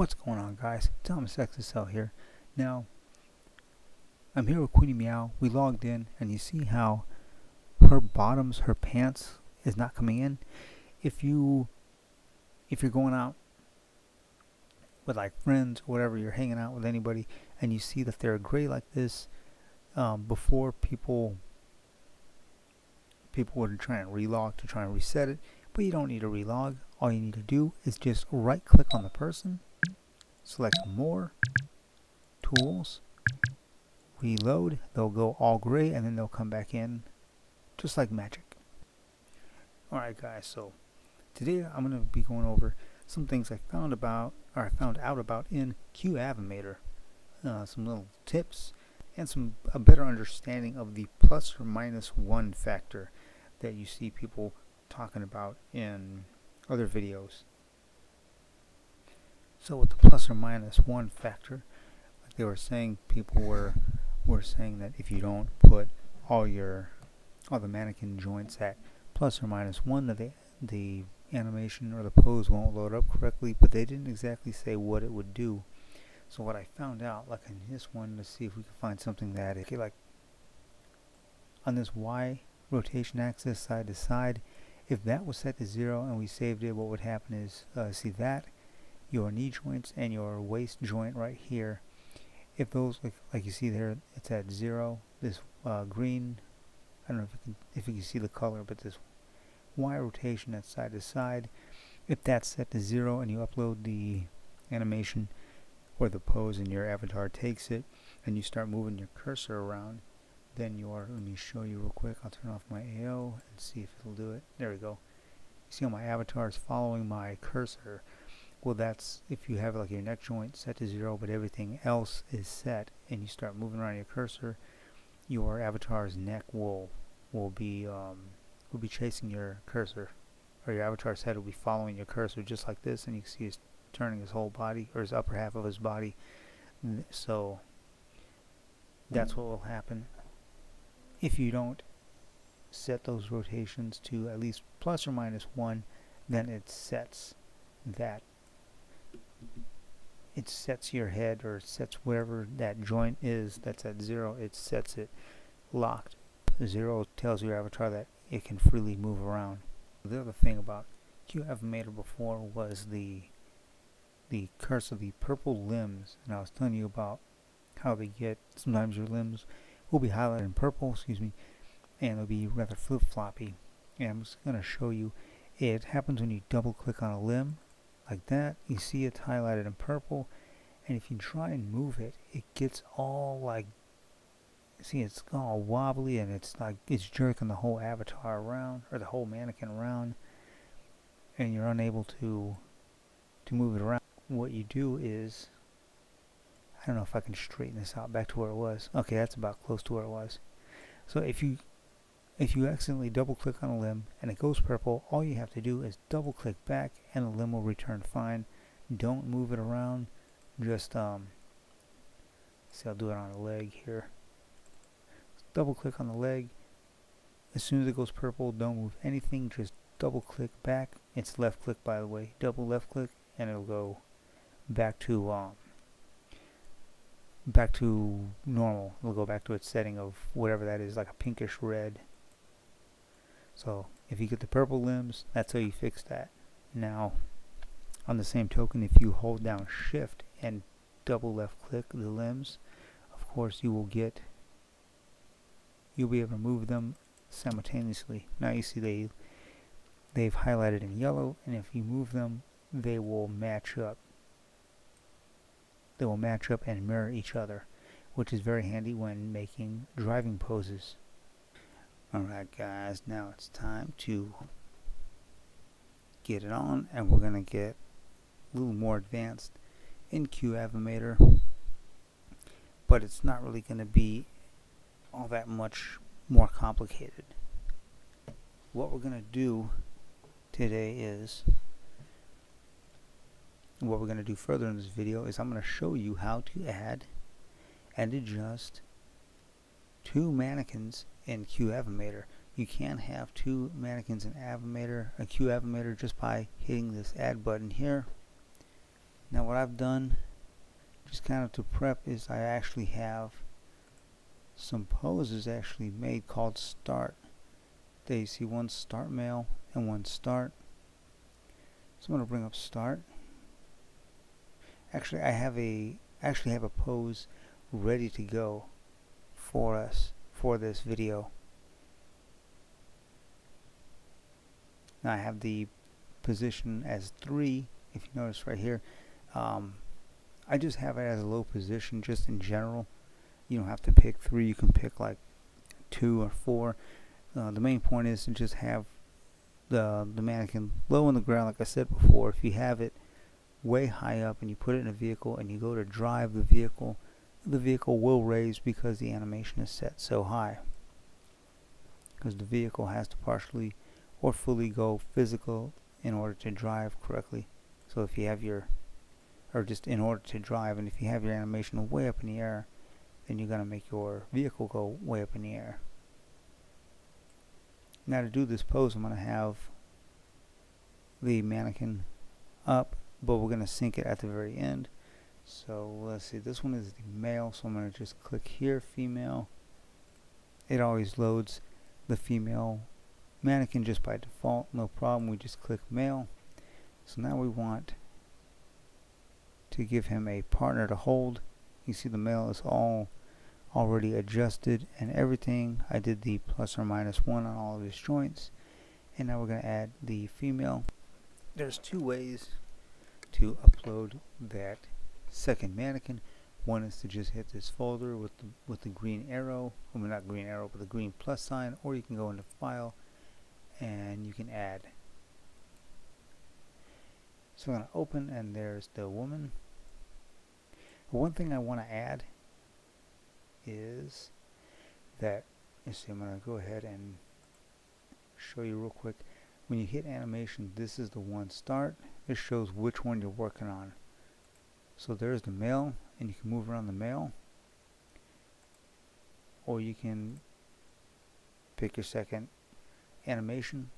What's going on, guys? Thomas XSL here. Now, I'm here with Queenie Meow. We logged in, and you see how her bottoms, her pants, is not coming in. If you're going out with like friends or whatever, you're hanging out with anybody, and you see that they're gray like this, before people would try and relog to try and reset it, but you don't need to relog. All you need to do is just right click on the person, select more, tools, reload. They'll go all gray and then they'll come back in just like magic. Alright guys, so today I'm going to be going over some things I found out about in Qavimator. Some little tips and a better understanding of the plus or minus one factor that you see people talking about in other videos. So with the plus or minus one factor, like they were saying, people were saying that if you don't put all the mannequin joints at plus or minus one, that the animation or the pose won't load up correctly, but they didn't exactly say what it would do. So what I found out, like in this one, let's see if we can find something that, okay, like on this Y rotation axis side to side, if that was set to 0 and we saved it, what would happen is, see that, your knee joints and your waist joint right here, if those, like you see there, it's at 0, this green, I don't know if you can see the color, but this Y rotation that's side to side, if that's set to 0 and you upload the animation or the pose and your avatar takes it and you start moving your cursor around, then let me show you real quick. I'll turn off my AO and see if it'll do it. There we go. You see how my avatar is following my cursor. Well, that's if you have like your neck joint set to 0 but everything else is set, and you start moving around your cursor, your avatar's neck will be chasing your cursor, or your avatar's head will be following your cursor just like this, and you can see he's turning his whole body, or his upper half of his body. So that's what will happen if you don't set those rotations to at least plus or minus 1. Then it sets your head, or it sets wherever that joint is that's at 0, it sets it locked. 0 tells your avatar that it can freely move around. The other thing about Qavimator before was the cursor, the purple limbs, and I was telling you about how they get, sometimes your limbs will be highlighted in purple, and they'll be rather flip-floppy. And I'm just going to show you, it happens when you double click on a limb like that. You see it's highlighted in purple, and if you try and move it, it gets all like, see, it's all wobbly, and it's like it's jerking the whole avatar around, or the whole mannequin around, and you're unable to move it around. What you do is, I don't know if I can straighten this out back to where it was. Okay, that's about close to where it was. So if you accidentally double click on a limb and it goes purple, all you have to do is double click back and the limb will return fine. Don't move it around. Just see, I'll do it on a leg here. Double click on the leg. As soon as it goes purple, don't move anything, just double click back. It's left click, by the way. Double left click and it'll go back to normal. It'll go back to its setting of whatever that is, like a pinkish red. So if you get the purple limbs, that's how you fix that. Now, on the same token, if you hold down shift and double left click the limbs, of course you'll be able to move them simultaneously. Now you see they've highlighted in yellow, and if you move them, they will match up. They will match up and mirror each other, which is very handy when making driving poses. Alright guys, now it's time to get it on, and we're going to get a little more advanced in Qavimator, but it's not really going to be all that much more complicated. What we're going to do today is, what we're going to do further in this video is I'm going to show you how to add and adjust 2 mannequins in Qavimator. You can have 2 mannequins in Qavimator just by hitting this add button here. Now what I've done, just kind of to prep, is I actually have some poses actually made called start. There you see one start mail and one start. So I'm going to bring up start. Actually, I have a pose ready to go for us for this video. Now I have the position as 3. If you notice right here, I just have it as a low position just in general. You don't have to pick 3, you can pick like 2 or 4. The main point is to just have the mannequin low on the ground. Like I said before, if you have it way high up and you put it in a vehicle and you go to drive the vehicle will raise because the animation is set so high, because the vehicle has to partially or fully go physical in order to drive correctly. So if you have your, or just in order to drive, and if you have your animation way up in the air, then you're going to make your vehicle go way up in the air. Now to do this pose, I'm going to have the mannequin up, but we're going to sync it at the very end. So let's see, this one is the male, so I'm going to just click here, female. It always loads the female mannequin just by default, no problem. We just click male. So now we want to give him a partner to hold. You see the male is all already adjusted and everything. I did the ±1 on all of his joints, and now we're going to add the female. There's 2 ways to upload that second mannequin. One is to just hit this folder with the green arrow, I mean not green arrow, but the green plus sign, or you can go into file and you can add. So I'm going to open, and there's the woman. One thing I want to add is that, let's see, I'm going to go ahead and show you real quick. When you hit animation, this is the one start. This shows which one you're working on. So there's the male, and you can move around the male, or you can pick your second animation.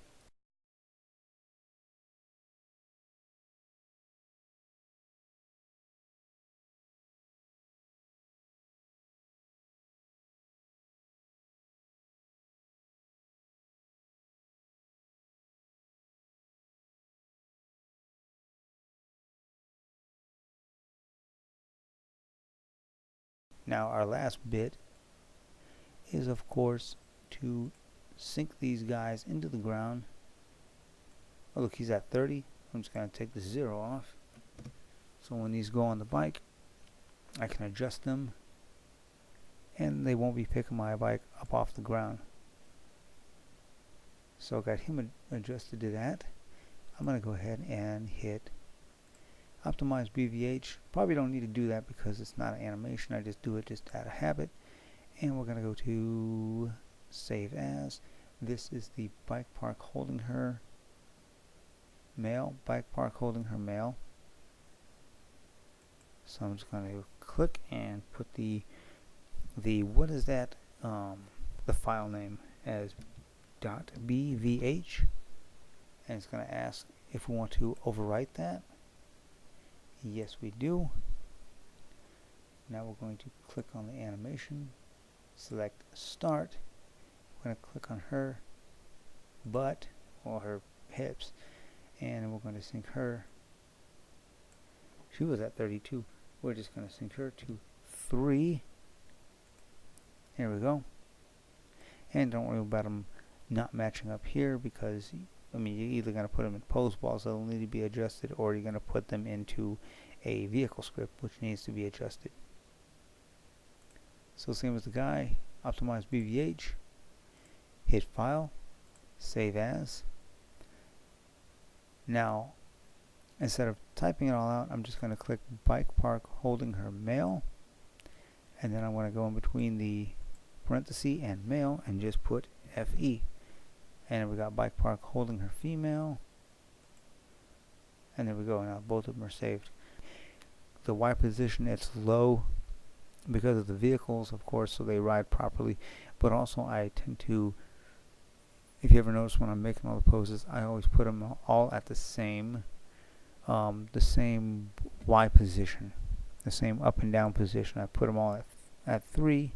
Now our last bit is, of course, to sink these guys into the ground. Oh, look, he's at 30. I'm just going to take the 0 off. So when these go on the bike, I can adjust them, and they won't be picking my bike up off the ground. So I got him adjusted to that. I'm going to go ahead and hit optimize BVH. Probably don't need to do that because it's not an animation. I just do it just out of habit. And we're going to go to save as. This is the bike park holding her male. Bike park holding her male. So I'm just going to click and put the what is that? The file name as .bvh, and it's going to ask if we want to overwrite that. Yes, we do. Now we're going to click on the animation, select start. We're going to click on her butt or her hips, and we're going to sync her. She was at 32. We're just going to sync her to 3. Here we go. And don't worry about them not matching up here, because I mean, you're either going to put them in pose balls that will need to be adjusted, or you're going to put them into a vehicle script which needs to be adjusted. So same as the guy, optimize BVH, hit file, save as. Now instead of typing it all out, I'm just going to click bike park holding her male, and then I'm going to go in between the parenthesis and male and just put FE. And we got bike park holding her female, and there we go. Now both of them are saved. The Y position, it's low because of the vehicles, of course, so they ride properly. But also I tend to, if you ever notice when I'm making all the poses, I always put them all at the same the same Y position, the same up and down position. I put them all at 3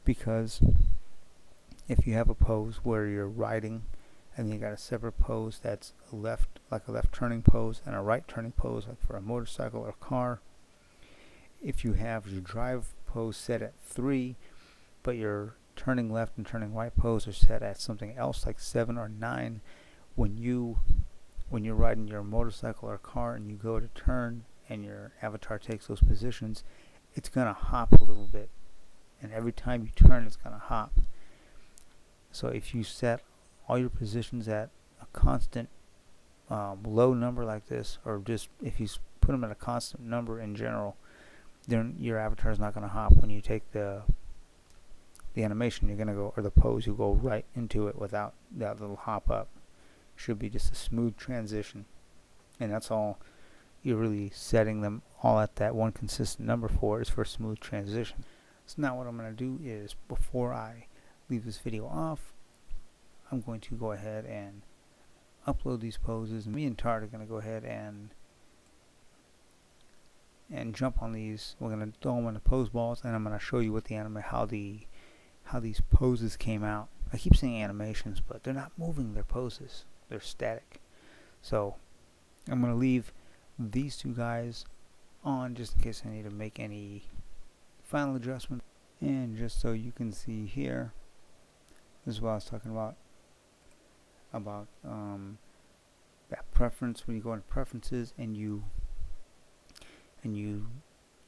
because if you have a pose where you're riding and you got a separate pose that's like a left turning pose and a right turning pose, like for a motorcycle or car, if you have your drive pose set at 3 but your turning left and turning right pose are set at something else like 7 or 9, when you're riding your motorcycle or car and you go to turn and your avatar takes those positions, it's gonna hop a little bit, and every time you turn it's gonna hop. So if you set all your positions at a constant low number like this, or just if you put them at a constant number in general, then your avatar is not going to hop. When you take the animation, you're going to go, or the pose, you go right into it without that little hop up. Should be just a smooth transition, and that's all you're really setting them all at that one consistent number for, is for a smooth transition. So now what I'm going to do is, before I leave this video off, I'm going to go ahead and upload these poses. Me and Tart are going to go ahead and jump on these. We're going to throw them in the pose balls, and I'm going to show you what the how these poses came out. I keep saying animations, but they're not moving their poses. They're static. So I'm going to leave these two guys on just in case I need to make any final adjustment. And just so you can see here, this is what I was talking about that preference. When you go into preferences and you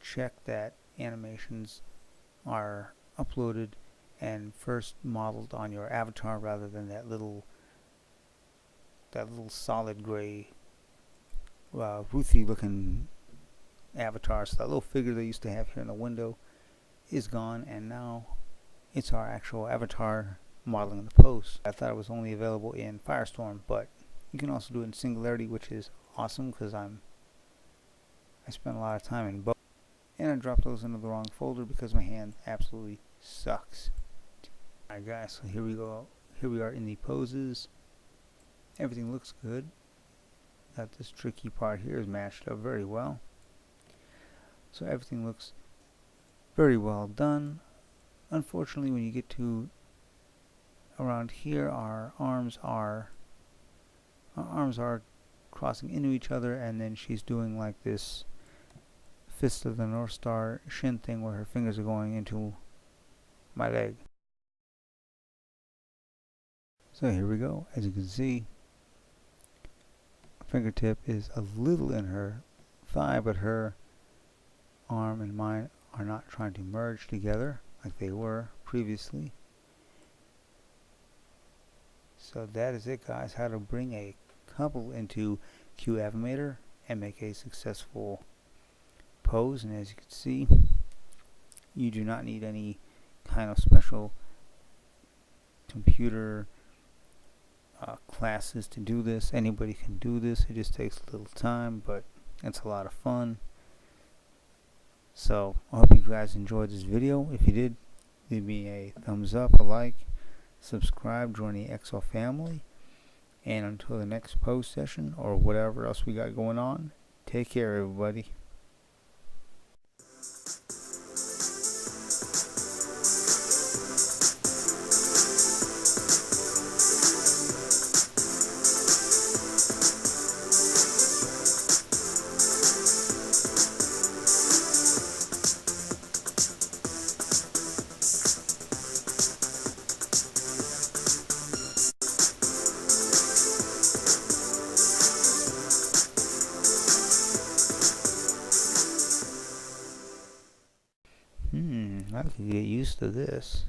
check that animations are uploaded and first modeled on your avatar rather than that little solid gray Ruthie looking avatar. So that little figure they used to have here in the window is gone, and now it's our actual avatar modeling the pose. I thought it was only available in Firestorm, but you can also do it in Singularity, which is awesome because I spent a lot of time in both, and I dropped those into the wrong folder because my hand absolutely sucks. Alright guys, so here we go. Here we are in the poses. Everything looks good. Got this tricky part here is matched up very well. So everything looks very well done. Unfortunately, when you get to around here, our arms are crossing into each other, and then she's doing like this Fist of the North Star shin thing where her fingers are going into my leg. So here we go. As you can see, fingertip is a little in her thigh, but her arm and mine are not trying to merge together like they were previously. So that is it, guys, how to bring a couple into Qavimator and make a successful pose. And as you can see, you do not need any kind of special computer classes to do this. Anybody can do this. It just takes a little time, but it's a lot of fun. So I hope you guys enjoyed this video. If you did, leave me a thumbs up, a like, subscribe, join the XL family, and until the next post session or whatever else we got going on, take care everybody. I could get used to this.